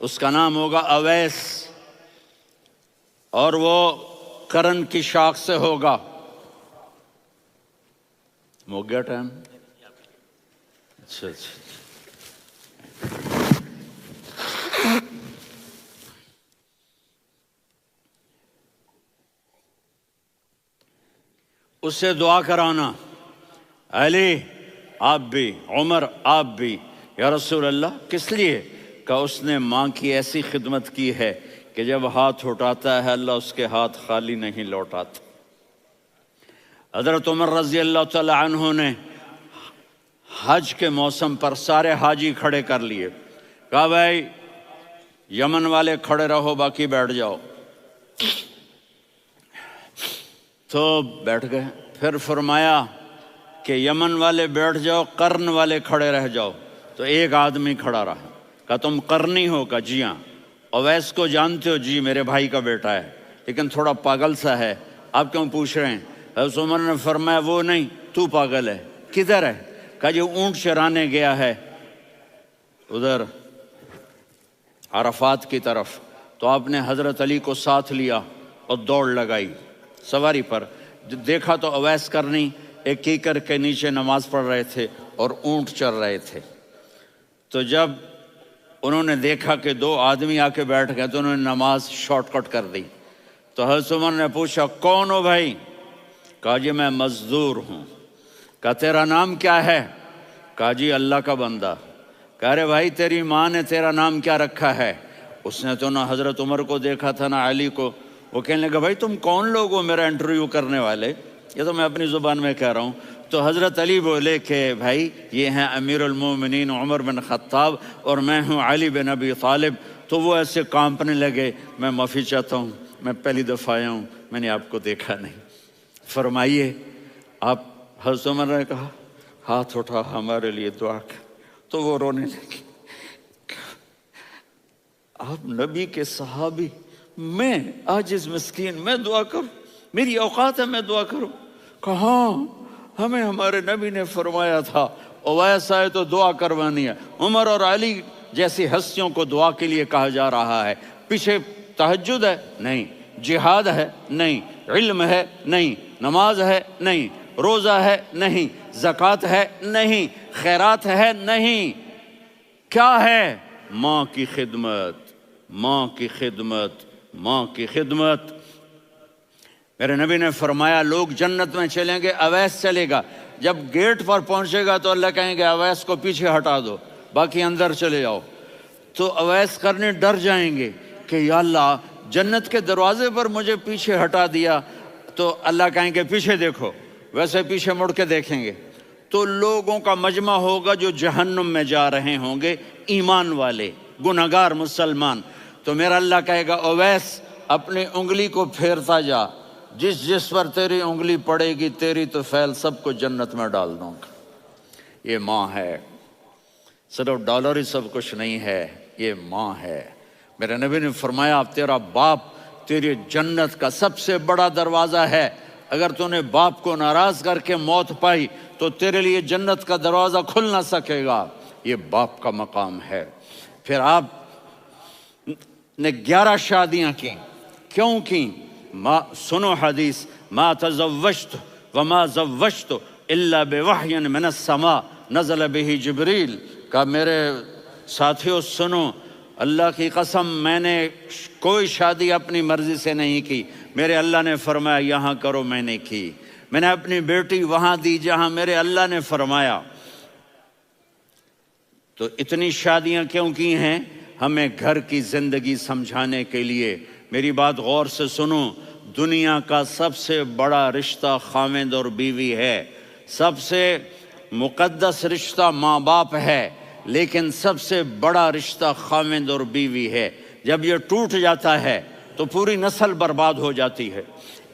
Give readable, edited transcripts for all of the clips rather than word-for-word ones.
اس کا نام ہوگا اویس، اور وہ کرن کی شاخ سے ہوگا۔ ہو گیا ٹائم؟ اچھا اچھا، اس سے دعا کرانا، علی آپ بھی، عمر آپ بھی، یا رسول اللہ کس لیے؟ کہ اس نے ماں کی ایسی خدمت کی ہے کہ جب ہاتھ اٹھاتا ہے اللہ اس کے ہاتھ خالی نہیں لوٹاتا۔ حضرت عمر رضی اللہ تعالی عنہ نے حج کے موسم پر سارے حاجی کھڑے کر لیے، کہا بھائی یمن والے کھڑے رہو، باقی بیٹھ جاؤ۔ تو بیٹھ گئے۔ پھر فرمایا کہ یمن والے بیٹھ جاؤ، قرن والے کھڑے رہ جاؤ۔ تو ایک آدمی کھڑا رہا، کہا تم قرنی ہو؟ کہا جی ہاں۔ اویس کو جانتے ہو؟ جی میرے بھائی کا بیٹا ہے، لیکن تھوڑا پاگل سا ہے، آپ کیوں پوچھ رہے ہیں؟ حضرت عمر نے فرمایا وہ نہیں، تو پاگل ہے۔ کدھر ہے؟ کہا جی اونٹ چرانے گیا ہے ادھر عرفات کی طرف۔ تو آپ نے حضرت علی کو ساتھ لیا اور دوڑ لگائی سواری پر۔ دیکھا تو اویس کرنی ایک کیکر کے نیچے نماز پڑھ رہے تھے اور اونٹ چر رہے تھے۔ تو جب انہوں نے دیکھا کہ دو آدمی آ کے بیٹھ گئے تو انہوں نے نماز شارٹ کٹ کر دی۔ تو حضرت عمر نے پوچھا کون ہو بھائی؟ کہا جی میں مزدور ہوں۔ کہا تیرا نام کیا ہے؟ کہا جی اللہ کا بندہ۔ کہا رے بھائی تیری ماں نے تیرا نام کیا رکھا ہے؟ اس نے تو نہ حضرت عمر کو دیکھا تھا نہ علی کو۔ وہ کہنے لگا بھائی تم کون لوگ ہو میرا انٹرویو کرنے والے؟ یہ تو میں اپنی زبان میں کہہ رہا ہوں۔ تو حضرت علی بولے کہ بھائی یہ ہیں امیر المومنین عمر بن خطاب اور میں ہوں علی بن ابی طالب۔ تو وہ ایسے کانپنے لگے، میں معافی چاہتا ہوں، میں پہلی دفعہ آیا ہوں، میں نے آپ کو دیکھا نہیں، فرمائیے آپ۔ حضرت عمر نے کہا ہاتھ اٹھا ہمارے لیے دعا کر۔ تو وہ رونے لگے، آپ نبی کے صحابی، میں عاجز مسکین میں دعا کروں؟ میری اوقات ہے میں دعا کروں؟ کہاں، ہمیں ہمارے نبی نے فرمایا تھا اویس آئے تو دعا کروانی ہے۔ عمر اور علی جیسی ہستیوں کو دعا کے لیے کہا جا رہا ہے۔ پیچھے تہجد ہے؟ نہیں۔ جہاد ہے؟ نہیں۔ علم ہے؟ نہیں۔ نماز ہے؟ نہیں۔ روزہ ہے؟ نہیں۔ زکوٰۃ ہے؟ نہیں۔ خیرات ہے؟ نہیں۔ کیا ہے؟ ماں کی خدمت، ماں کی خدمت، ماں کی خدمت۔ میرے نبی نے فرمایا لوگ جنت میں چلیں گے، اویس چلے گا۔ جب گیٹ پر پہنچے گا تو اللہ کہیں گے اویس کو پیچھے ہٹا دو، باقی اندر چلے جاؤ۔ تو اویس کرنے ڈر جائیں گے کہ یا اللہ جنت کے دروازے پر مجھے پیچھے ہٹا دیا۔ تو اللہ کہیں گے پیچھے دیکھو، ویسے پیچھے مڑ کے دیکھیں گے تو لوگوں کا مجمع ہوگا جو جہنم میں جا رہے ہوں گے، ایمان والے، گنہگار مسلمان۔ تو میرا اللہ کہے گا اویس اپنی انگلی کو پھیرتا جا، جس جس پر تیری انگلی پڑے گی تیری تو فیل سب کو جنت میں ڈال دوں گا۔ یہ ماں ہے، صرف ڈالر ہی سب کچھ نہیں ہے، یہ ماں ہے۔ میرے نبی نے فرمایا تیرا باپ تیری جنت کا سب سے بڑا دروازہ ہے، اگر تو نے باپ کو ناراض کر کے موت پائی تو تیرے لیے جنت کا دروازہ کھل نہ سکے گا۔ یہ باپ کا مقام ہے۔ پھر آپ نے 11 شادیاں کی، کیوں کی؟ سنو حدیث، ما تزوجت وما زوجت الا بوحی من السماء نزل به جبریل۔ کہا میرے ساتھیوں سنو، اللہ کی قسم میں نے کوئی شادی اپنی مرضی سے نہیں کی، میرے اللہ نے فرمایا یہاں کرو، میں نے کی۔ میں نے اپنی بیٹی وہاں دی جہاں میرے اللہ نے فرمایا۔ تو اتنی شادیاں کیوں کی ہیں؟ ہمیں گھر کی زندگی سمجھانے کے لیے۔ میری بات غور سے سنو، دنیا کا سب سے بڑا رشتہ خاوند اور بیوی ہے، سب سے مقدس رشتہ ماں باپ ہے، لیکن سب سے بڑا رشتہ خاوند اور بیوی ہے۔ جب یہ ٹوٹ جاتا ہے تو پوری نسل برباد ہو جاتی ہے۔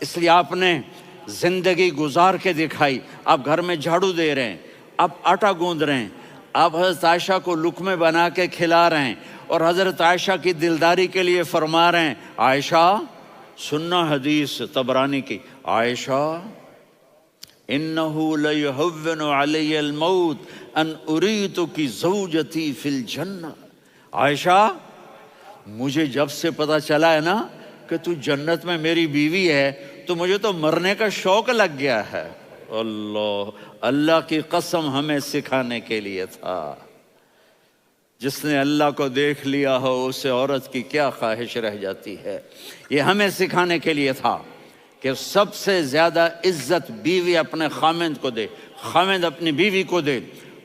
اس لیے آپ نے زندگی گزار کے دکھائی۔ آپ گھر میں جھاڑو دے رہے ہیں، آپ آٹا گوندھ رہے ہیں، آپ حضرت عائشہ کو لقمے بنا کے کھلا رہے ہیں، اور حضرت عائشہ کی دلداری کے لیے فرما رہے ہیں عائشہ، سننا حدیث طبرانی کی، عائشہ انہو لیہون علی الموت ان اریتک زوجتی فی الجنہ۔ عائشہ مجھے جب سے پتا چلا ہے نا کہ تو جنت میں میری بیوی ہے تو مجھے تو مرنے کا شوق لگ گیا ہے۔ اللہ کی قسم ہمیں سکھانے کے لیے تھا۔ جس نے اللہ کو دیکھ لیا ہو اسے عورت کی کیا خواہش رہ جاتی ہے۔ یہ ہمیں سکھانے کے لیے تھا کہ سب سے زیادہ عزت بیوی اپنے خامند کو دے، خامند اپنی بیوی کو دے۔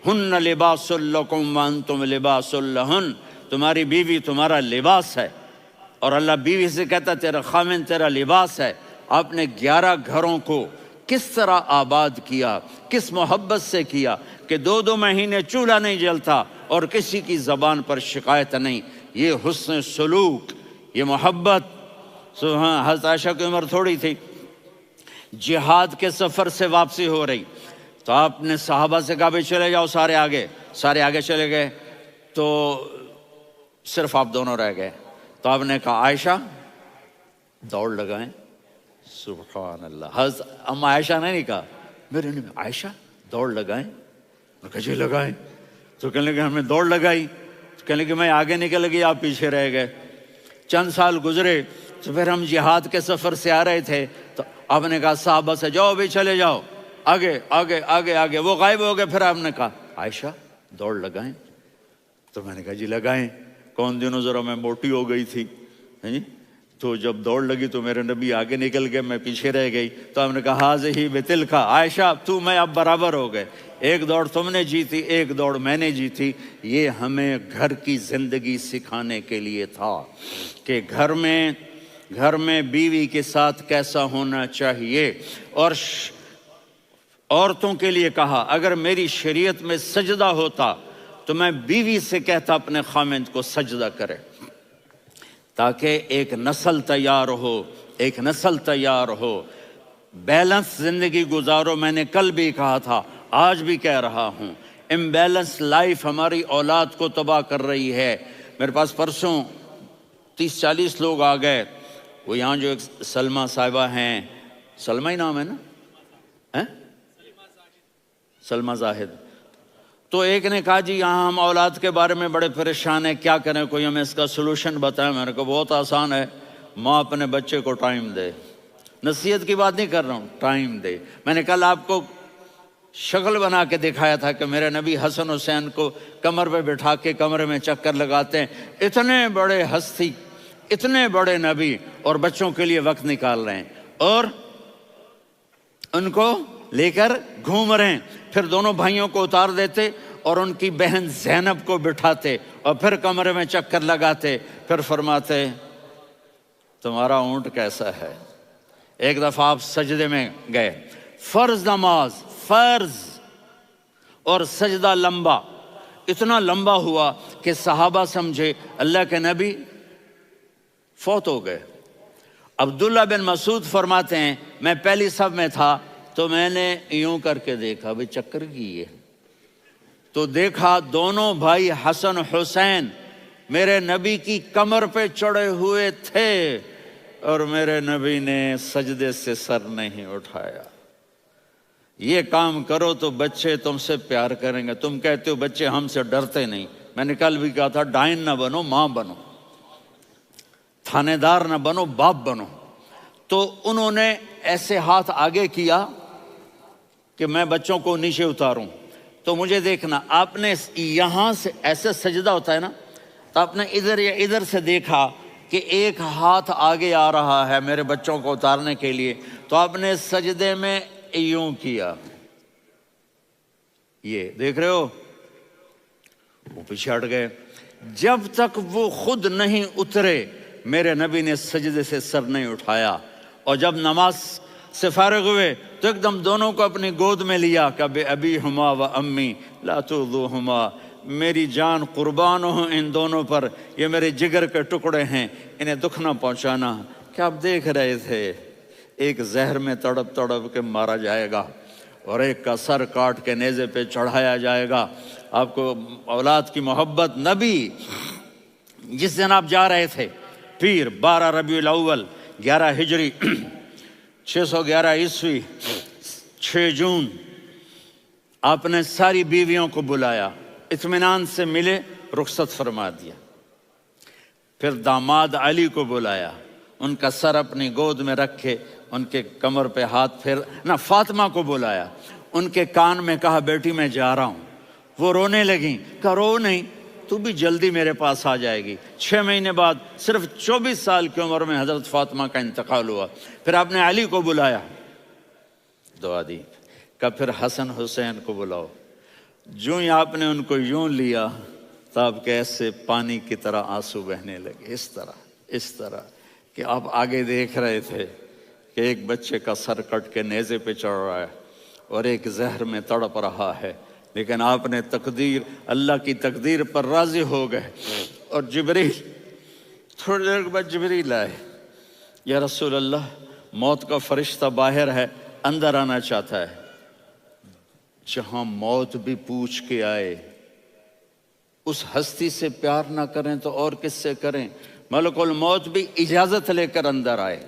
ہن لباس لکم وانتم لباس لہن، تمہاری بیوی تمہارا لباس ہے، اور اللہ بیوی سے کہتا تیرا خامند تیرا لباس ہے۔ آپ نے 11 گھروں کو کس طرح آباد کیا، کس محبت سے کیا کہ 2 مہینے چولہا نہیں جلتا اور کسی کی زبان پر شکایت نہیں۔ یہ حسن سلوک، یہ محبت۔ حضرت عائشہ کی عمر تھوڑی تھی، جہاد کے سفر سے واپسی ہو رہی تو آپ نے صحابہ سے کہا بھی چلے جاؤ سارے آگے چلے گئے، تو صرف آپ دونوں رہ گئے۔ تو آپ نے کہا عائشہ دوڑ لگائیں۔ سبحان اللہ، حضرت اما عائشہ نے نہیں کہا، میرے نے عائشہ دوڑ لگائیں، میں کہا جی لگائیں۔ تو کہنے لگے ہمیں دوڑ لگائی، تو کہنے لگے میں آگے نکل گئی آپ پیچھے رہ گئے۔ چند سال گزرے تو پھر ہم جہاد کے سفر سے آ رہے تھے تو آپ نے کہا صحابہ سے جاؤ بھی چلے جاؤ آگے آگے آگے آگے، وہ غائب ہو گئے۔ پھر آپ نے کہا عائشہ دوڑ لگائیں، تو میں نے کہا جی لگائیں۔ کون دنوں ذرا میں موٹی ہو گئی تھی، تو جب دوڑ لگی تو میرے نبی آگے نکل گئے، میں پیچھے رہ گئی۔ تو ہم نے کہا ہاذہ بتلک، عائشہ تو میں اب برابر ہو گئے، ایک دوڑ تم نے جیتی ایک دوڑ میں نے جیتی۔ یہ ہمیں گھر کی زندگی سکھانے کے لیے تھا کہ گھر میں بیوی کے ساتھ کیسا ہونا چاہیے۔ اور عورتوں کے لیے کہا اگر میری شریعت میں سجدہ ہوتا تو میں بیوی سے کہتا اپنے خامند کو سجدہ کرے، تاکہ ایک نسل تیار ہو، بیلنس زندگی گزارو۔ میں نے کل بھی کہا تھا، آج بھی کہہ رہا ہوں، امبیلنس لائف ہماری اولاد کو تباہ کر رہی ہے۔ میرے پاس پرسوں 30-40 لوگ آ گئے، وہ یہاں جو ایک سلمہ صاحبہ ہیں، سلمہ ہی نام ہے نا، سلمہ زاہد، تو ایک نے کہا جی یہاں ہم اولاد کے بارے میں بڑے پریشان ہیں، کیا کریں، کوئی ہمیں اس کا سلوشن بتائیں۔ میں نے کہا بہت آسان ہے، ماں اپنے بچے کو ٹائم دے۔ نصیحت کی بات نہیں کر رہا ہوں، ٹائم دے۔ میں نے کل آپ کو شکل بنا کے دکھایا تھا کہ میرے نبی حسن حسین کو کمر پہ بٹھا کے کمرے میں چکر لگاتے ہیں۔ اتنے بڑے ہستی، اتنے بڑے نبی، اور بچوں کے لیے وقت نکال رہے ہیں اور ان کو لے کر گھوم رہے ہیں۔ پھر دونوں بھائیوں کو اتار دیتے اور ان کی بہن زینب کو بٹھاتے اور پھر کمرے میں چکر لگاتے، پھر فرماتے تمہارا اونٹ کیسا ہے۔ ایک دفعہ آپ سجدے میں گئے، فرض نماز، فرض، اور سجدہ لمبا، اتنا لمبا ہوا کہ صحابہ سمجھے اللہ کے نبی فوت ہو گئے۔ عبداللہ بن مسعود فرماتے ہیں میں پہلی صف میں تھا تو میں نے یوں کر کے دیکھا بھئی چکر کی ہے، تو دیکھا دونوں بھائی حسن حسین میرے نبی کی کمر پہ چڑھے ہوئے تھے اور میرے نبی نے سجدے سے سر نہیں اٹھایا۔ یہ کام کرو تو بچے تم سے پیار کریں گے۔ تم کہتے ہو بچے ہم سے ڈرتے نہیں، میں نے کل بھی کہا تھا ڈائن نہ بنو، ماں بنو، تھانے دار نہ بنو، باپ بنو۔ تو انہوں نے ایسے ہاتھ آگے کیا کہ میں بچوں کو نیچے اتاروں، تو مجھے دیکھنا، آپ نے یہاں سے ایسے سجدہ ہوتا ہے نا، تو آپ نے ادھر یا ادھر سے دیکھا کہ ایک ہاتھ آگے آ رہا ہے میرے بچوں کو اتارنے کے لیے، تو آپ نے سجدے میں یوں کیا، یہ دیکھ رہے ہو، وہ پیچھے ہٹ گئے۔ جب تک وہ خود نہیں اترے میرے نبی نے سجدے سے سر نہیں اٹھایا، اور جب نماز سے فارغ ہوئے تو ایک دم دونوں کو اپنی گود میں لیا کہ بے ابی ہما و امی لا تؤذوہما، میری جان قربان ہو ان دونوں پر، یہ میرے جگر کے ٹکڑے ہیں، انہیں دکھ نہ پہنچانا۔ کیا آپ دیکھ رہے تھے ایک زہر میں تڑپ تڑپ کے مارا جائے گا اور ایک کا سر کاٹ کے نیزے پہ چڑھایا جائے گا۔ آپ کو اولاد کی محبت، نبی جس دن آپ جا رہے تھے پیر 12 ربیع الاول 11 ہجری 611 عیسوی 6 جون، آپ نے ساری بیویوں کو بلایا، اطمینان سے ملے، رخصت فرما دیا۔ پھر داماد علی کو بلایا، ان کا سر اپنی گود میں رکھے، ان کے کمر پہ ہاتھ پھیر نہ، فاطمہ کو بلایا، ان کے کان میں کہا بیٹی میں جا رہا ہوں۔ وہ رونے لگیں، کہا رو نہیں، تو بھی جلدی میرے پاس آ جائے گی۔ 6 مہینے بعد صرف 24 سال کی عمر میں حضرت فاطمہ کا انتقال ہوا۔ پھر آپ نے علی کو بلایا، دعا دی، کہا پھر حسن حسین کو بلاؤ۔ جو ہی آپ نے ان کو یوں لیا تو آپ کے ایسے پانی کی طرح آنسو بہنے لگے، اس طرح کہ آپ آگے دیکھ رہے تھے کہ ایک بچے کا سر کٹ کے نیزے پہ چڑھ رہا ہے اور ایک زہر میں تڑپ رہا ہے، لیکن آپ نے تقدیر، اللہ کی تقدیر پر راضی ہو گئے۔ اور جبریل، تھوڑی دیر کے بعد جبریل آئے، یا رسول اللہ موت کا فرشتہ باہر ہے، اندر آنا چاہتا ہے۔ جہاں موت بھی پوچھ کے آئے، اس ہستی سے پیار نہ کریں تو اور کس سے کریں؟ ملک الموت بھی اجازت لے کر اندر آئے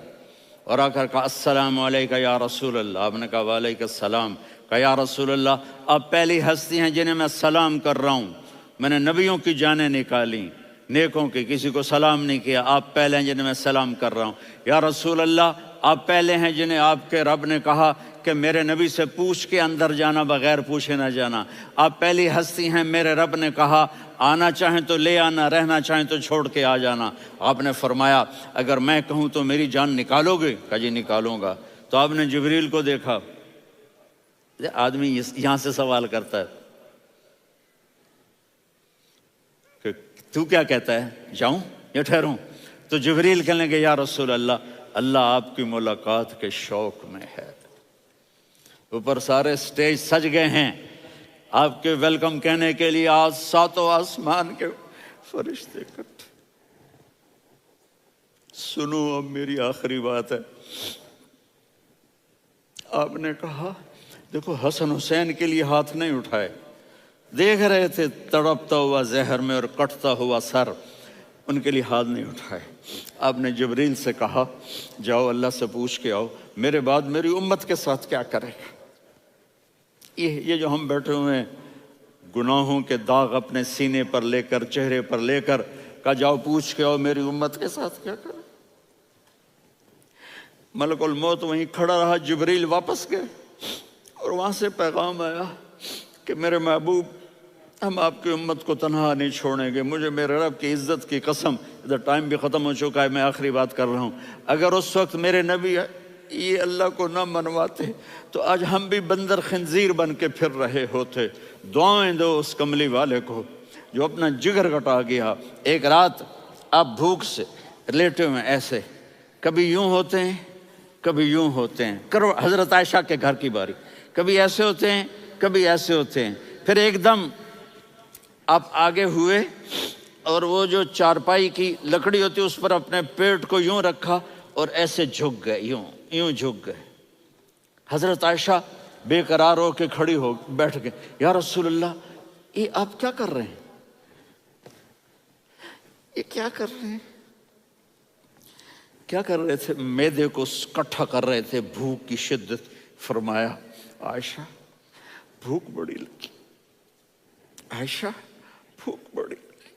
اور آ کر کہا السلام علیکہ یا رسول اللہ۔ آپ نے کہا وعلیکم السلام۔ کہا یا رسول اللہ آپ پہلی ہستی ہیں جنہیں میں سلام کر رہا ہوں، میں نے نبیوں کی جانیں نکالی، نیکوں کی، کسی کو سلام نہیں کیا، آپ پہلے ہیں جنہیں میں سلام کر رہا ہوں۔ یا رسول اللہ آپ پہلے ہیں جنہیں آپ کے رب نے کہا کہ میرے نبی سے پوچھ کے اندر جانا، بغیر پوچھے نہ جانا۔ آپ پہلی ہستی ہیں، میرے رب نے کہا آنا چاہیں تو لے آنا، رہنا چاہیں تو چھوڑ کے آ جانا۔ آپ نے فرمایا اگر میں کہوں تو میری جان نکالو گے؟ کہا جی نکالوں گا۔ تو آپ نے جبریل کو دیکھا، آدمی یہاں سے سوال کرتا ہے کہ تو کیا کہتا ہے، جاؤں یا ٹھہروں؟ تو جبریل کہنے لگے یا رسول اللہ، اللہ آپ کی ملاقات کے شوق میں ہے۔ اوپر سارے سٹیج سج گئے ہیں آپ کے ویلکم کہنے کے لیے، آج 7 آسمان کے فرشتے اکٹھے۔ سنو اب میری آخری بات ہے۔ آپ نے کہا دیکھو حسن حسین کے لیے ہاتھ نہیں اٹھائے، دیکھ رہے تھے تڑپتا ہوا زہر میں اور کٹتا ہوا سر، ان کے لیے ہاتھ نہیں اٹھائے۔ آپ نے جبریل سے کہا جاؤ اللہ سے پوچھ کے آؤ میرے بعد میری امت کے ساتھ کیا کرے گا۔ یہ جو ہم بیٹھے ہوئے ہیں گناہوں کے داغ اپنے سینے پر لے کر، چہرے پر لے کر، کہا جاؤ پوچھ کے آؤ میری امت کے ساتھ کیا کرے۔ ملک الموت وہیں کھڑا رہا، جبریل واپس گئے اور وہاں سے پیغام آیا کہ میرے محبوب ہم آپ کی امت کو تنہا نہیں چھوڑیں گے، مجھے میرے رب کی عزت کی قسم، ادھر ٹائم بھی ختم ہو چکا ہے، میں آخری بات کر رہا ہوں، اگر اس وقت میرے نبی یہ اللہ کو نہ منواتے تو آج ہم بھی بندر خنزیر بن کے پھر رہے ہوتے۔ دعائیں دو اس کملی والے کو جو اپنا جگر کٹا گیا۔ ایک رات آپ بھوک سے لیٹے ہوئے ایسے، کبھی یوں ہوتے ہیں کبھی یوں ہوتے ہیں، کرو حضرت عائشہ کے گھر کی باری، کبھی ایسے ہوتے ہیں کبھی ایسے ہوتے ہیں، پھر ایک دم آپ آگے ہوئے اور وہ جو چارپائی کی لکڑی ہوتی اس پر اپنے پیٹ کو یوں رکھا اور ایسے جھک گئے، یوں جھک گئے۔ حضرت عائشہ بے قرار ہو کے کھڑی ہو بیٹھ گئے، یا رسول اللہ یہ آپ کیا کر رہے ہیں، یہ کیا کر رہے ہیں؟ کیا کر رہے تھے؟ معدے کو کٹھا کر رہے تھے، بھوک کی شدت۔ فرمایا عائشہ بھوک بڑی لگی، عائشہ بھوک بڑی لگی،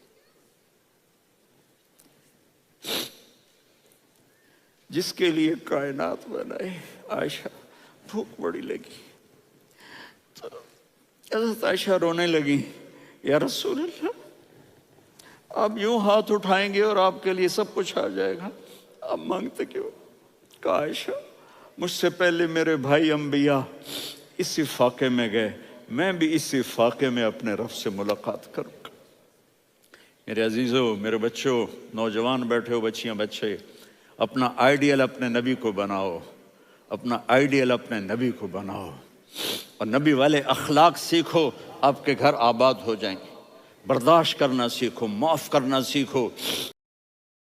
جس کے لیے کائنات بنائے، عائشہ بھوک بڑی لگی۔ تو حضرت عائشہ رونے لگی، یا رسول اللہ آپ یوں ہاتھ اٹھائیں گے اور آپ کے لیے سب کچھ آ جائے گا، آپ مانگتے کیوں؟ کہا عائشہ مجھ سے پہلے میرے بھائی انبیاء اسی فاقے میں گئے، میں بھی اسی فاقے میں اپنے رب سے ملاقات کروں گا۔ میرے عزیزوں، میرے بچوں، نوجوان بیٹھے ہو، بچیاں بچے، اپنا آئیڈیل اپنے نبی کو بناؤ، اپنا آئیڈیل اپنے نبی کو بناؤ اور نبی والے اخلاق سیکھو، آپ کے گھر آباد ہو جائیں گے۔ برداشت کرنا سیکھو، معاف کرنا سیکھو،